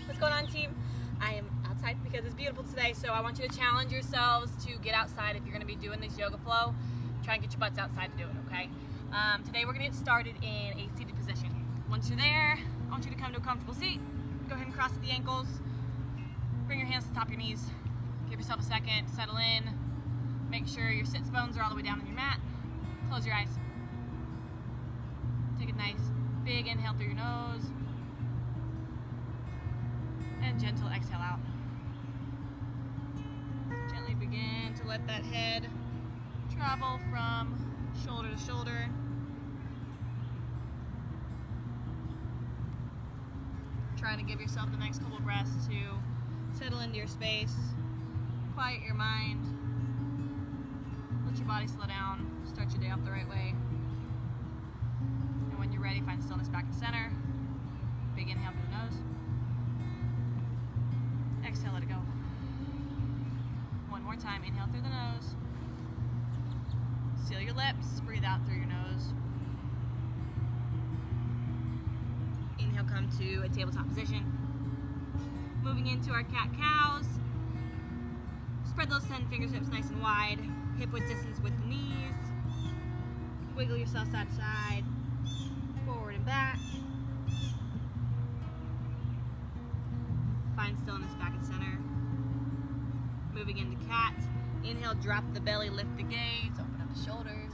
What's going on, team? I am outside because it's beautiful today, so I want you to challenge yourselves to get outside if you're going to be doing this yoga flow. Try and get your butts outside to do it, okay? Today we're going to get started in a seated position. Once you're there, I want you to come to a comfortable seat. Go ahead and cross at the ankles. Bring your hands to the top of your knees. Give yourself a second, settle in. Make sure your sits bones are all the way down on your mat. Close your eyes. Take a nice big inhale through your nose. And gentle exhale out. Gently begin to let that head travel from shoulder to shoulder. Trying to give yourself the next couple breaths to settle into your space, quiet your mind, let your body slow down, start your day off the right way. And when you're ready, find stillness back in center. Big inhale through the nose. Exhale, let it go. One more time, inhale through the nose. Seal your lips, breathe out through your nose. Inhale, come to a tabletop position. Moving into our cat-cows. Spread those 10 fingertips nice and wide. Hip-width distance with the knees. Wiggle yourself side to side. Forward and back. Find stillness back at center. Moving into cat. Inhale, drop the belly, lift the gaze, open up the shoulders.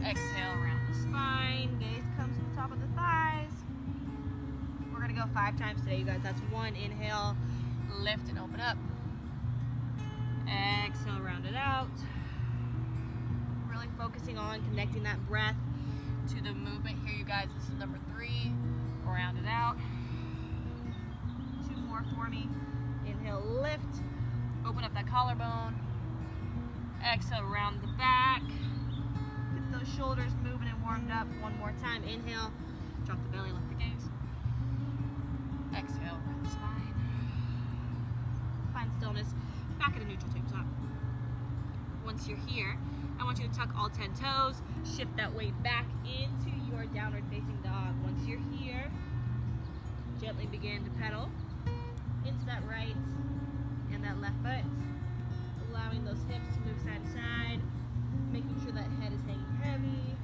Exhale, round the spine. Gaze comes to the top of the thighs. We're gonna go 5 times today, you guys. That's 1, inhale, lift and open up. Exhale, round it out. Really focusing on connecting that breath to the movement here, you guys. This is number 3. Round it out. 2 more for me. Inhale, lift. Open up that collarbone. Exhale, round the back. Get those shoulders moving and warmed up. 1 more time. Inhale, drop the belly, lift the gaze. Exhale, round the spine. Find stillness back at a neutral tabletop. Once you're here, I want you to tuck all 10 toes. Shift that weight back into your downward facing dog. Once you're here, gently begin to pedal into that right and that left foot, allowing those hips to move side to side, making sure that head is hanging heavy.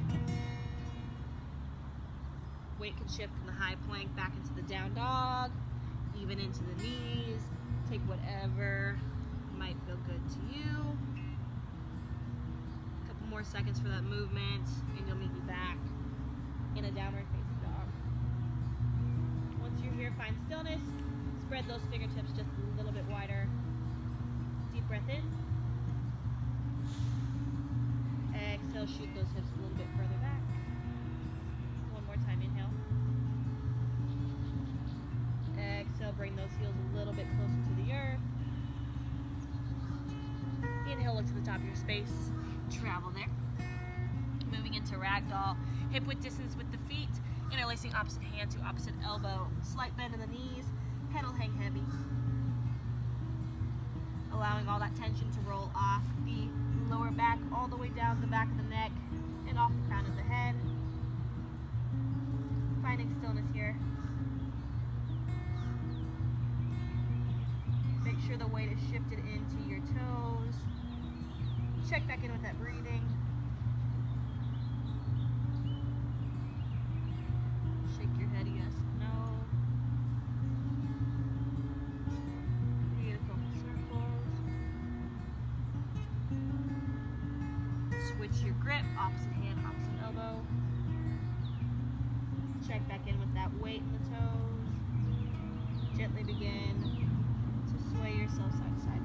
Weight can shift from the high plank back into the down dog, even into the knees. Take whatever might feel good to you. A couple more seconds for that movement, and you'll meet me back in a downward facing dog. Once you're here, find stillness. Spread those fingertips just a little bit wider. Deep breath in. Exhale, shoot those hips a little bit further back. 1 more time, inhale. Exhale, bring those heels a little bit closer to the earth. Inhale, look to the top of your space. Travel there. Moving into ragdoll. Hip width distance with the feet. Interlacing opposite hand to opposite elbow. Slight bend in the knees. Head will hang heavy. Allowing all that tension to roll off the lower back, all the way down the back of the neck, and off the crown of the head. Finding stillness here. Make sure the weight is shifted into your toes. Check back in with that breathing. Shake your head, yes, no. Beautiful circles. Switch your grip, opposite hand, opposite elbow. Check back in with that weight in the toes. Gently begin to sway yourself side to side.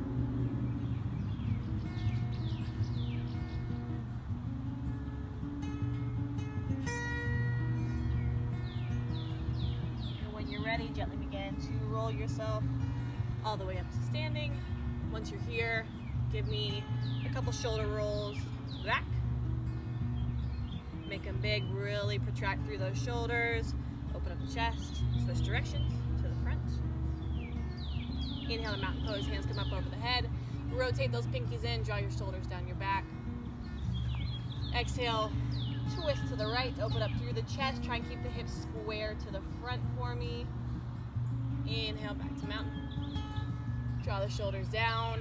And when you're ready, gently begin to roll yourself all the way up to standing. Once you're here, give me a couple shoulder rolls to the back. Make them big, really protract through those shoulders. Open up the chest, switch directions to the front. Inhale to mountain pose, hands come up over the head. Rotate those pinkies in, draw your shoulders down your back. Exhale, twist to the right, open up through the chest. Try and keep the hips square to the front for me. Inhale, back to mountain. Draw the shoulders down,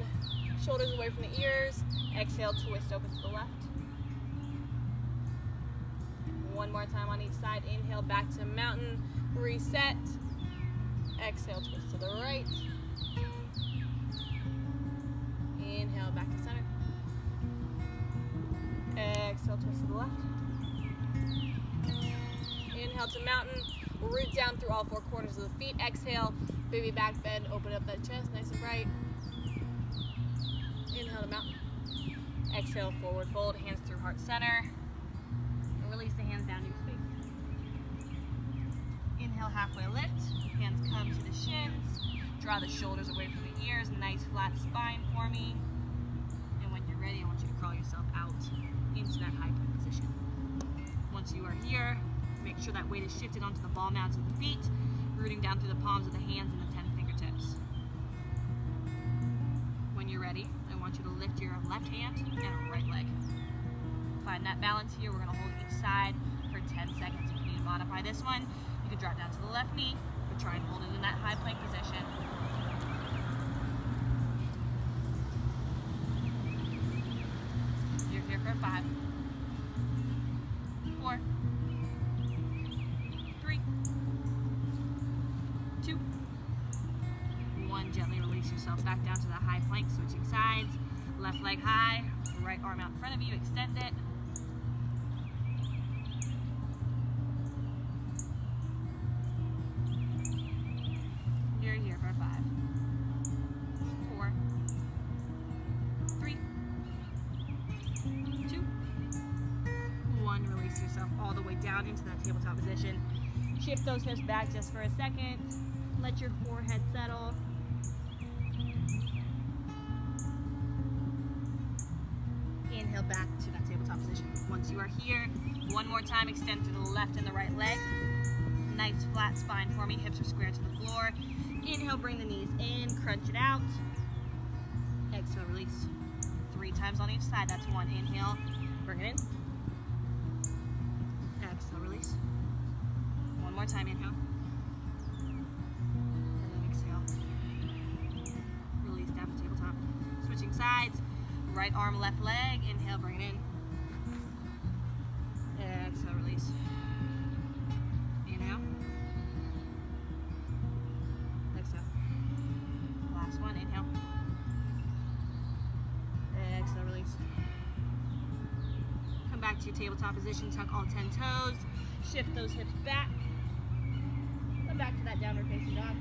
shoulders away from the ears. Exhale, twist open to the left. One more time on each side. Inhale, back to mountain. Reset. Exhale, twist to the right. Inhale, back to center. Exhale, twist to the left. Inhale to mountain. Root down through all four corners of the feet. Exhale, baby back bend. Open up that chest, nice and bright. Inhale to mountain. Exhale, forward fold. Hands through heart center. And release the hands down to your space. Inhale, halfway lift. Hands come to the shins. Draw the shoulders away from the ears. Nice flat spine for me. And when you're ready, I want you to crawl yourself out into that high plank position. Once you are here, make sure that weight is shifted onto the ball mounds of the feet, rooting down through the palms of the hands and the 10 fingertips. When you're ready, I want you to lift your left hand and right leg. Find that balance here. We're going to hold each side for 10 seconds. If you need to modify this one, you can drop down to the left knee, but try and hold it in that high plank position. You're here for 5, 4, 3, 2, 1. Gently release yourself back down to the high plank, switching sides. Left leg high, right arm out in front of you, extend it. You're here for 5, 4, 3, 2, 1. Release yourself all the way down into that tabletop position. Shift those hips back just for a second. Let your forehead settle. Inhale back to that tabletop position. Once you are here, one more time, extend through the left and the right leg. Nice flat spine for me, hips are square to the floor. Inhale, bring the knees in, crunch it out. Exhale, release. 3 times on each side, that's 1. Inhale, bring it in. Exhale, release. One more time, inhale. And then exhale. Release down to tabletop. Switching sides. Right arm, left leg. Inhale, bring it in. Exhale, release. Inhale. Exhale. Last one, inhale. Exhale, release. Come back to your tabletop position, tuck all 10 toes. Shift those hips back. Come back to that downward facing dog.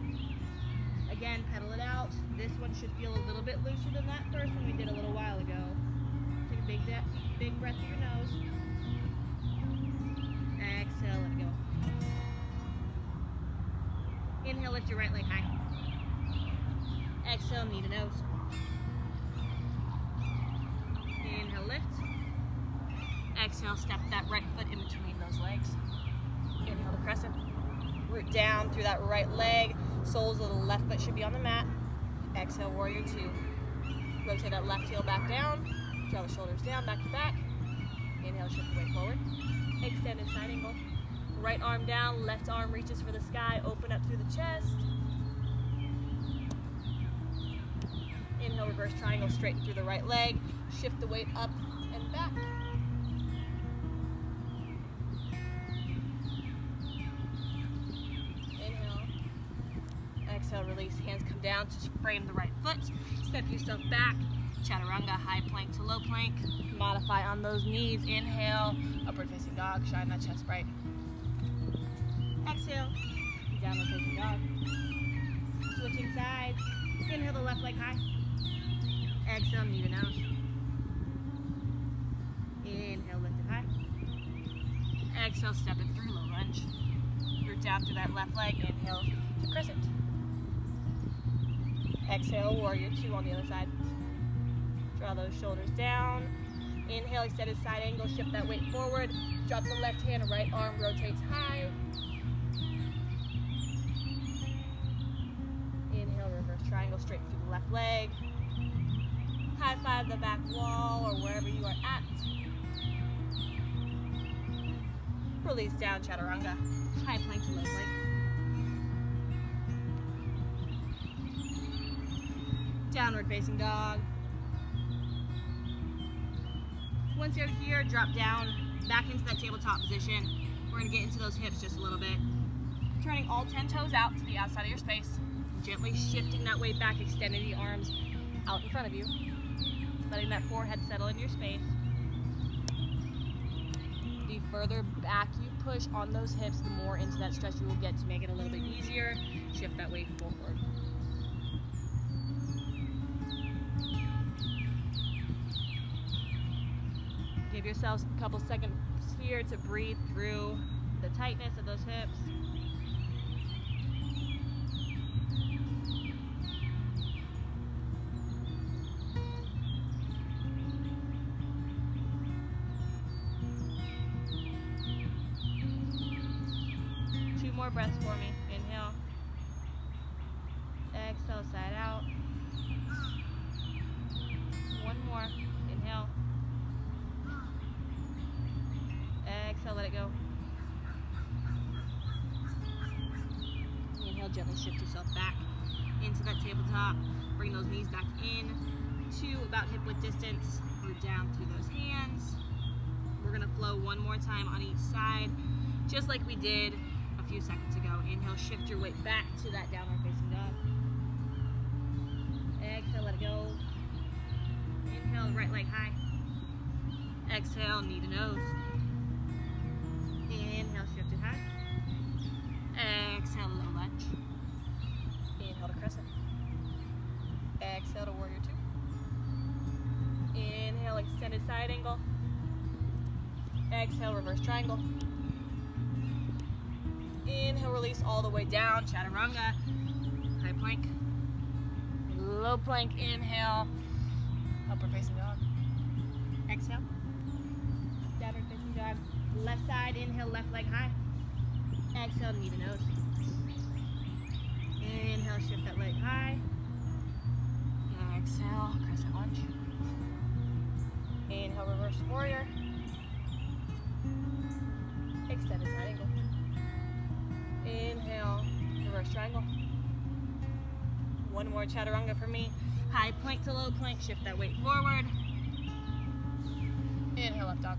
Again, pedal it out. This one should feel a little bit looser than that first one we did a little while ago. Take a big breath through your nose. Exhale, let it go. Inhale, lift your right leg high. Exhale, knee to nose. Inhale, lift. Exhale, step that right foot in between those legs. Inhale to crescent. Root down through that right leg. Soles of the left foot should be on the mat. Exhale, warrior 2. Rotate that left heel back down. Draw the shoulders down, back to back. Inhale, shift the weight forward. Extended side angle. Right arm down, left arm reaches for the sky. Open up through the chest. Inhale, reverse triangle, straighten through the right leg. Shift the weight up and back. Exhale, release. Hands come down to frame the right foot. Step yourself back. Chaturanga, high plank to low plank. Modify on those knees. Inhale, upward facing dog. Shine that chest bright. Exhale, downward facing dog. Switching sides. Inhale, the left leg high. Exhale, knee to nose. Inhale, lift it high. Exhale, step it through, low lunge. Root down through that left leg. Inhale to crescent. Exhale, warrior 2 on the other side. Draw those shoulders down. Inhale, extended side angle, shift that weight forward. Drop the left hand, right arm rotates high. Inhale, reverse triangle, straight through the left leg. High five the back wall or wherever you are at. Release down, chaturanga. High plank to low plank. Downward facing dog. Once you're here, drop down, back into that tabletop position. We're gonna get into those hips just a little bit. Turning all 10 toes out to the outside of your space. Gently shifting that weight back, extending the arms out in front of you. Letting that forehead settle in your space. The further back you push on those hips, the more into that stretch you will get to make it a little bit easier. Shift that weight forward. Give yourselves a couple seconds here to breathe through the tightness of those hips. Two more breaths for me. Inhale. Exhale, side out. One more. Inhale. Exhale, let it go. Inhale, gently shift yourself back into that tabletop. Bring those knees back in to about hip width distance. Root down through those hands. We're gonna flow one more time on each side, just like we did a few seconds ago. Inhale, shift your weight back to that downward facing dog. Exhale, let it go. Inhale, right leg high. Exhale, knee to nose. Inhale, shift it high. Exhale, low lunge. Inhale to crescent. Exhale to warrior two. Inhale, extended side angle. Exhale, reverse triangle. Inhale, release all the way down, chaturanga. High plank. Low plank, inhale. Upward facing dog. Exhale. Downward facing dog. Left side, inhale, left leg high. Exhale, knee to nose. Inhale, shift that leg high. Exhale, crescent lunge. Inhale, reverse warrior. Extended side angle. Inhale, reverse triangle. One more chaturanga for me. High plank to low plank, shift that weight forward. Inhale, up dog.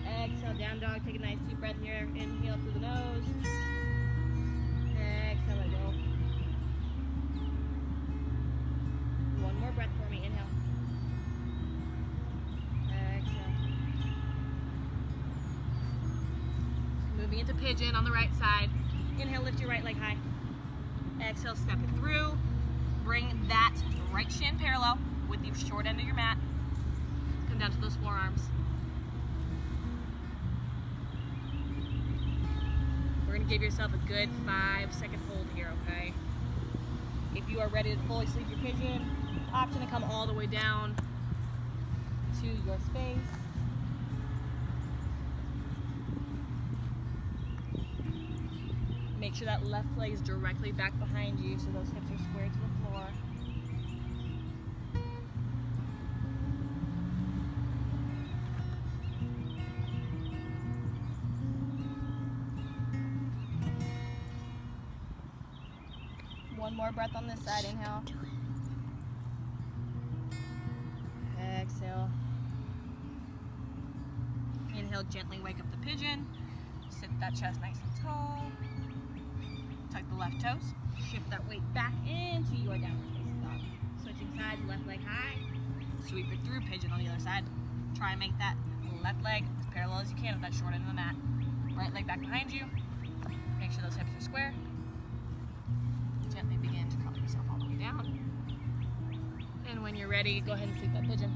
Exhale, down dog. Take a nice deep breath here. Inhale through the nose. Exhale, let go. One more breath for me. Inhale. Exhale. Moving into pigeon on the right side. Inhale, lift your right leg high. Exhale, step it through. Bring that right shin parallel with the short end of your mat. Come down to those forearms. We're gonna give yourself a good 5-second hold here, okay? If you are ready to fully sleep your pigeon, option to come all the way down to your space. Make sure that left leg is directly back behind you so those hips are square to the floor. One more breath on this side. Inhale. Exhale. Inhale, gently wake up the pigeon. Sit that chest nice and tall. Tuck the left toes. Shift that weight back into your downward facing dog. Switching sides, left leg high. Sweep it through, pigeon on the other side. Try and make that left leg as parallel as you can with that short end of the mat. Right leg back behind you. Make sure those hips are square. Gently begin to curl yourself all the way down. And when you're ready, go ahead and sleep that pigeon.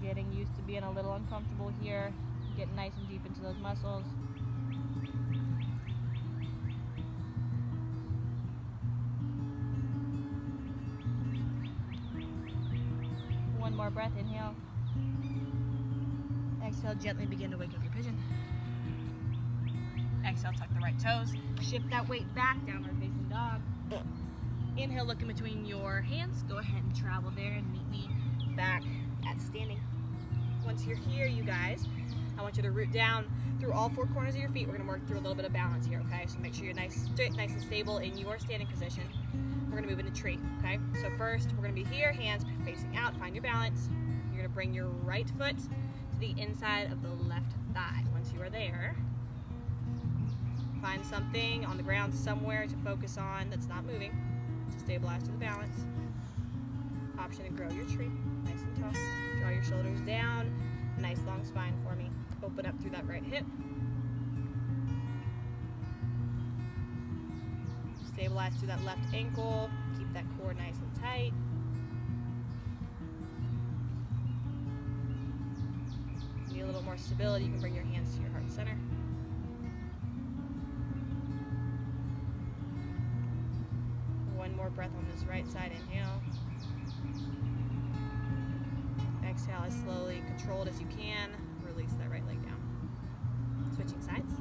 Getting used to being a little uncomfortable here. Get nice and deep into those muscles. One more breath, inhale. Exhale, gently begin to wake up your pigeon. Exhale, tuck the right toes. Shift that weight back, downward facing dog. Inhale, look in between your hands. Go ahead and travel there and meet me back at standing. Once you're here, you guys, I want you to root down through all four corners of your feet. We're gonna work through a little bit of balance here, okay? So make sure you're nice and stable in your standing position. We're gonna move into tree, okay? So first, we're gonna be here, hands facing out, find your balance. You're gonna bring your right foot to the inside of the left thigh. Once you are there, find something on the ground somewhere to focus on that's not moving, to stabilize to the balance. Option to grow your tree, nice and tall. Draw your shoulders down, nice long spine for me. Open up through that right hip. Stabilize through that left ankle. Keep that core nice and tight. Need a little more stability, you can bring your hands to your heart center. One more breath on this right side, inhale. Exhale as slowly, controlled as you can. Release that right leg down. Switching sides.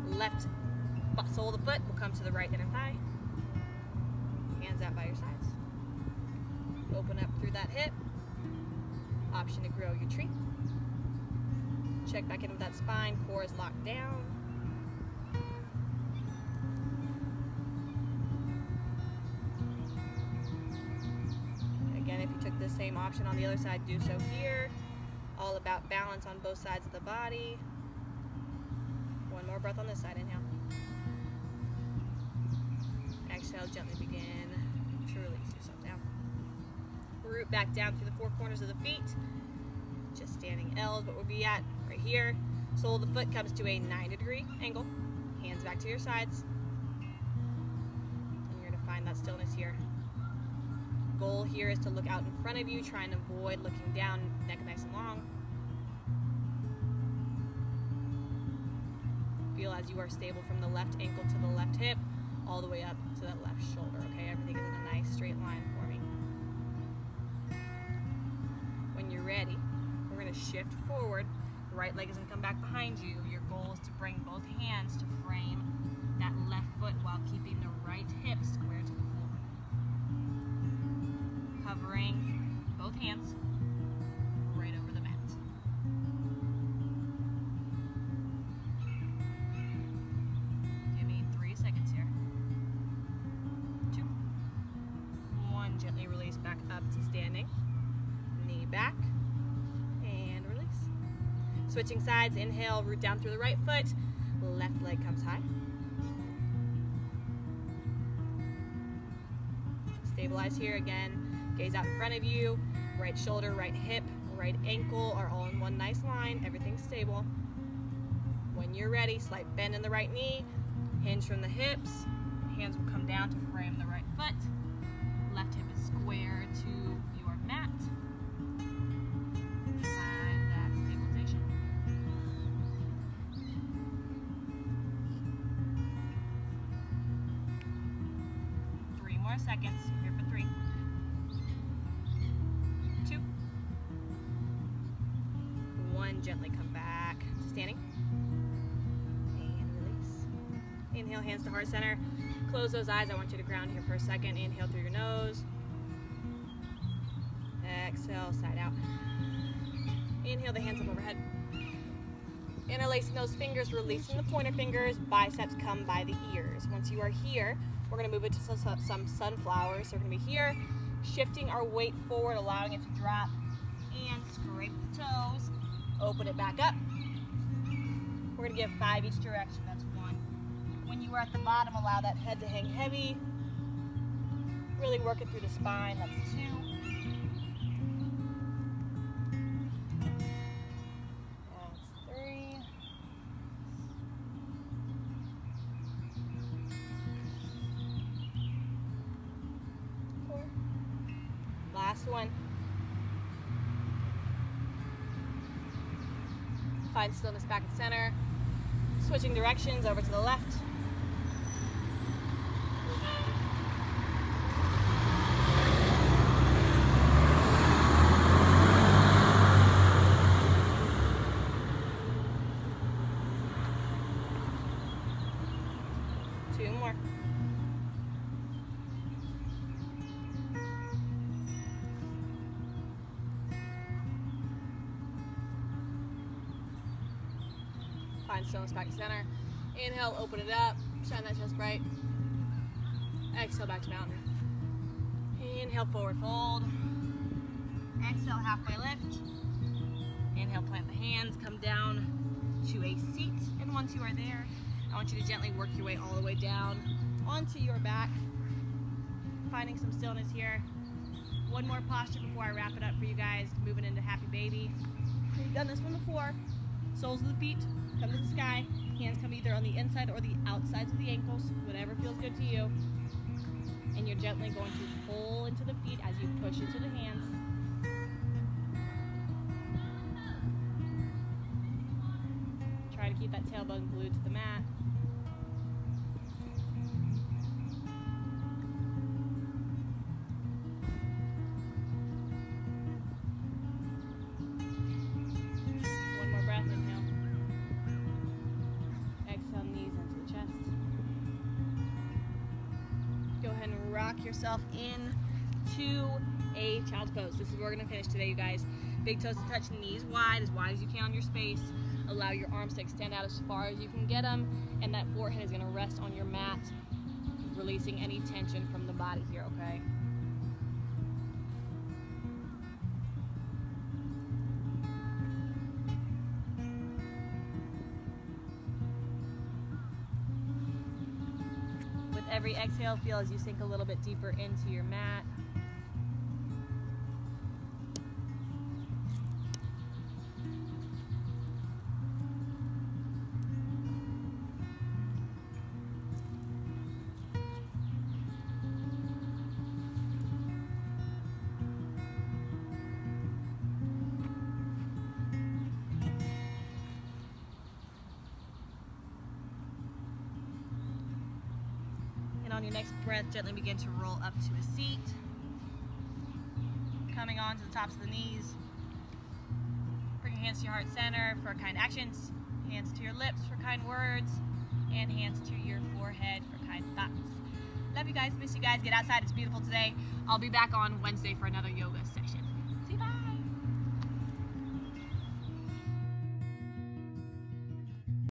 Left sole of the foot will come to the right inner thigh. Hands out by your sides. Open up through that hip. Option to grow your tree. Check back in with that spine. Core is locked down. Again, if you took the same option on the other side, do so here. All about balance on both sides of the body. One more breath on this side, inhale. Exhale, gently begin to release yourself down. Root back down through the four corners of the feet. Just standing L's, but we'll be at right here. Sole of the foot comes to a 90-degree angle. Hands back to your sides. And you're gonna find that stillness here. Goal here is to look out in front of you, try and avoid looking down, neck nice and long. Feel as you are stable from the left ankle to the left hip, all the way up to that left shoulder, okay? Everything is in a nice straight line for me. When you're ready, we're gonna shift forward. Right leg is gonna come back behind you. Your goal is to bring both hands to frame that left foot while keeping the right hip square to the floor. Covering both hands right over the mat. Give me 3 seconds here. 2, 1, gently release back up to standing. Knee back, and release. Switching sides, inhale, root down through the right foot. Left leg comes high. Stabilize here again. Gaze out in front of you. Right shoulder, right hip, right ankle are all in one nice line. Everything's stable. When you're ready, slight bend in the right knee. Hinge from the hips. Hands will come down to frame the right foot. Left hip is square to your mat. Find that stabilization. Three more seconds. Here for 3, 2, 1. Gently come back to standing. And release. Inhale, hands to heart center. Close those eyes. I want you to ground here for a second. Inhale through your nose. Exhale, side out. Inhale, the hands up overhead. Interlacing those fingers, releasing the pointer fingers. Biceps come by the ears. Once you are here, we're going to move into some sunflowers. So we're going to be here, shifting our weight forward, allowing it to drop, and scrape the toes. Open it back up. We're going to give 5 each direction. That's 1. When you are at the bottom, allow that head to hang heavy. Really work it through the spine. That's 2. That's 3. 4. Last one. Find stillness back in center. Switching directions over to the left. Two more. Find stillness back to center. Inhale, open it up. Shine that chest bright. Exhale, back to mountain. Inhale, forward fold. Exhale, halfway lift. Inhale, plant the hands, come down to a seat. And once you are there, I want you to gently work your way all the way down onto your back. Finding some stillness here. One more posture before I wrap it up for you guys. Moving into happy baby. We've done this one before. Soles of the feet come to the sky. Hands come either on the inside or the outsides of the ankles, whatever feels good to you. And you're gently going to pull into the feet as you push into the hands. Try to keep that tailbone glued to the mat. One more breath, inhale. Exhale, knees into the chest. Go ahead and rock yourself into a child's pose. This is where we're going to finish today, you guys. Big toes to touch, knees wide as you can on your space. Allow your arms to extend out as far as you can get them, and that forehead is going to rest on your mat, releasing any tension from the body here, okay? With every exhale, feel as you sink a little bit deeper into your mat. On your next breath, gently begin to roll up to a seat. Coming on to the tops of the knees. Bring your hands to your heart center for kind actions. Hands to your lips for kind words. And hands to your forehead for kind thoughts. Love you guys. Miss you guys. Get outside. It's beautiful today. I'll be back on Wednesday for another yoga session.